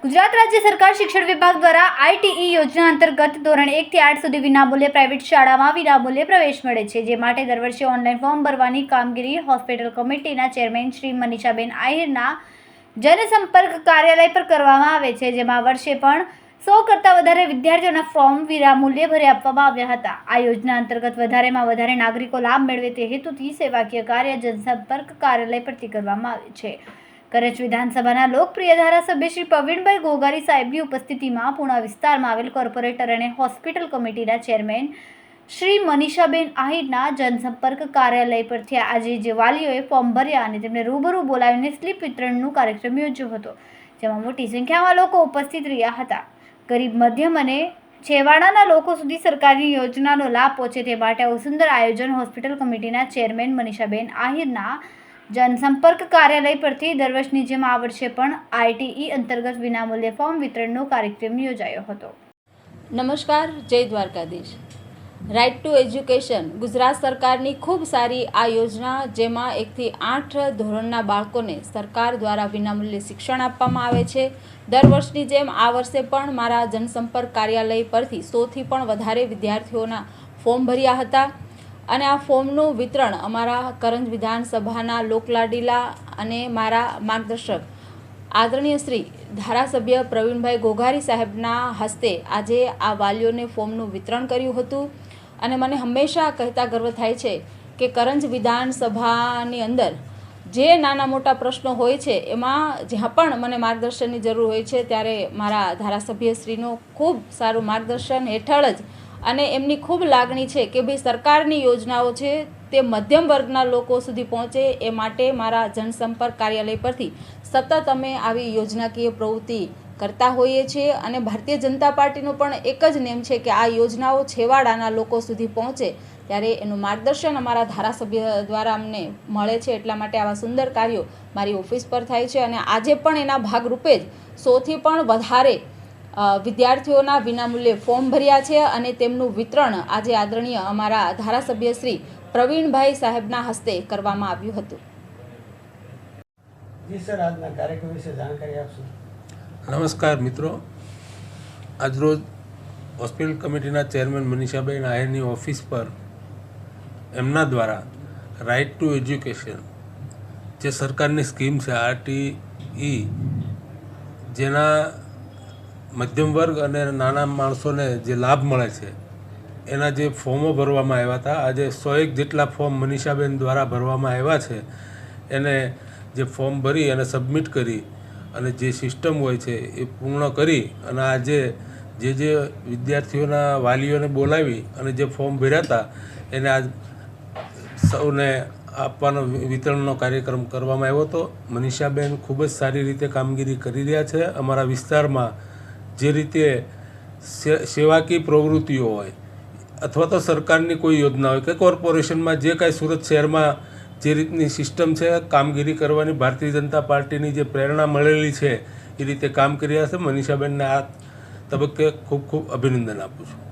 ગુજરાત રાજ્ય સરકાર શિક્ષણ વિભાગ દ્વારા આઈટીઈ યોજના અંતર્ગત ધોરણ 1 થી 8 સુધી વિનામૂલ્યે પ્રાઇવેટ શાળામાં વિનામૂલ્યે પ્રવેશ મળે છે, જે માટે દર વર્ષે ઓનલાઈન ફોર્મ ભરવાની કામગીરી હોસ્પિટલ કમિટીના ચેરમેન શ્રી મનીષાબેન આહિરના જનસંપર્ક કાર્યાલય પર કરવામાં આવે છે, જેમાં આ વર્ષે પણ 100 કરતાં વધારે વિદ્યાર્થીઓના ફોર્મ વિનામૂલ્યે ભરી આપવામાં આવ્યા હતા। આ યોજના અંતર્ગત વધારેમાં વધારે નાગરિકો લાભ મેળવે તે હેતુથી સેવાકીય કાર્ય જનસંપર્ક કાર્યાલય પરથી કરવામાં આવે છે। કરંજ વિધાનસભાના લોકપ્રિય ધારાસભ્ય શ્રી પ્રવીણભાઈ ઘોઘારી સાહેબની ઉપસ્થિતિમાં પૂણા વિસ્તારમાં આવેલ કોર્પોરેટર અને હોસ્પિટલ કમિટીના ચેરમેન શ્રી મનીષાબેન આહિરના જનસંપર્ક કાર્યાલય પરથી આજે જે વાલીઓએ ફોર્મ ભર્યા અને તેમને રૂબરૂ બોલાવીને સ્લીપ વિતરણનો કાર્યક્રમ યોજ્યો હતો, જેમાં મોટી સંખ્યામાં લોકો ઉપસ્થિત રહ્યા હતા। ગરીબ, મધ્યમ અને છેવાડાના લોકો સુધી સરકારની યોજનાનો લાભ પહોંચે તે માટે આવું સુંદર આયોજન હોસ્પિટલ કમિટીના ચેરમેન મનીષાબેન આહિરના જનસંપર્ક કાર્યાલય પરથી દર વર્ષની જેમ આ વર્ષે પણ આઈટીઈ અંતર્ગત વિનામૂલ્યે ફોર્મ વિતરણનો કાર્યક્રમ યોજાયો હતો। નમસ્કાર, જય Dwarkadhish. Right to education Gujarat સરકારની ખૂબ સારી આ યોજના, જેમાં 1 થી 8 ધોરણના બાળકોને સરકાર દ્વારા વિનામૂલ્યે શિક્ષણ આપવામાં આવે છે। દર વર્ષની જેમ આ વર્ષે પણ મારા જનસંપર્ક કાર્યાલય પરથી 100 થી પણ વધારે વિદ્યાર્થીઓના ફોર્મ ભર્યા હતા અને આ ફોર્મનું વિતરણ અમારા કરંજ વિધાનસભાના લોકલાડીલા અને મારા માર્ગદર્શક આદરણીય શ્રી ધારાસભ્ય પ્રવીણભાઈ ઘોઘારી સાહેબના હસ્તે આજે આ વાલીઓને ફોર્મનું વિતરણ કર્યું હતું। અને મને હંમેશા કહેતા ગર્વ થાય છે કે કરંજ વિધાનસભાની અંદર જે નાના મોટા પ્રશ્નો હોય છે એમાં જ્યાં પણ મને માર્ગદર્શનની જરૂર હોય છે ત્યારે મારા ધારાસભ્યશ્રીનો ખૂબ સારું માર્ગદર્શન હેઠળ જ અને એમની ખૂબ લાગણી છે કે ભાઈ સરકારની યોજનાઓ છે તે મધ્યમ વર્ગના લોકો સુધી પહોંચે, એ માટે મારા જનસંપર્ક કાર્યાલય પરથી સતત અમે આવી યોજનાકીય પ્રવૃત્તિ કરતા હોઈએ છીએ અને ભારતીય જનતા પાર્ટીનો પણ એક જ નેમ છે કે આ યોજનાઓ છેવાડાના લોકો સુધી પહોંચે ત્યારે એનું માર્ગદર્શન અમારા ધારાસભ્ય દ્વારા અમને મળે છે। એટલા માટે આવા સુંદર કાર્યો મારી ઓફિસ પર થાય છે અને આજે પણ એના ભાગરૂપે જ 100 થી પણ વધારે વિદ્યાર્થીઓના વિનામૂલ્યે ફોર્મ ભર્યા છે અને તેમનું વિતરણ આજે આદરણીય અમારા ધારાસભ્ય શ્રી પ્રવીણભાઈ સાહેબના હસ્તે કરવામાં આવ્યું હતું। જી સર, આજના કાર્યક્રમ વિશે જાણકારી આપશો? નમસ્કાર મિત્રો, આજરોજ હોસ્પિટલ કમિટીના ચેરમેન મનીષાબેન આહિરની ઓફિસ પર એમના દ્વારા રાઇટ ટુ એજ્યુકેશન જે સરકારની સ્કીમ છે આરટીઈ, જેના મધ્યમ વર્ગ અને નાના માણસોને જે લાભ મળે છે એના જે ફોર્મો ભરવામાં આવ્યા હતા, આજે 101 જેટલા ફોર્મ મનીષાબેન દ્વારા ભરવામાં આવ્યા છે। એને જે ફોર્મ ભરી અને સબમિટ કરી અને જે સિસ્ટમ હોય છે એ પૂર્ણ કરી અને આજે જે વિદ્યાર્થીઓના વાલીઓને બોલાવી અને જે ફોર્મ ભર્યા હતા એને આજ સૌને આપવાનો વિતરણનો કાર્યક્રમ કરવામાં આવ્યો હતો। મનીષાબેન ખૂબ જ સારી રીતે કામગીરી કરી રહ્યા છે। અમારા વિસ્તારમાં જે રીતે સેવાકીય પ્રવૃત્તિઓ હોય અથવા તો સરકારની કોઈ યોજના હોય કે કોર્પોરેશનમાં જે કાંઈ સુરત શહેરમાં જે રીતની સિસ્ટમ છે કામગીરી કરવાની, ભારતીય જનતા પાર્ટીની જે પ્રેરણા મળેલી છે એ રીતે કામ કરી રહ્યા છે। મનીષાબેનને આ તબક્કે ખૂબ ખૂબ અભિનંદન આપું છું।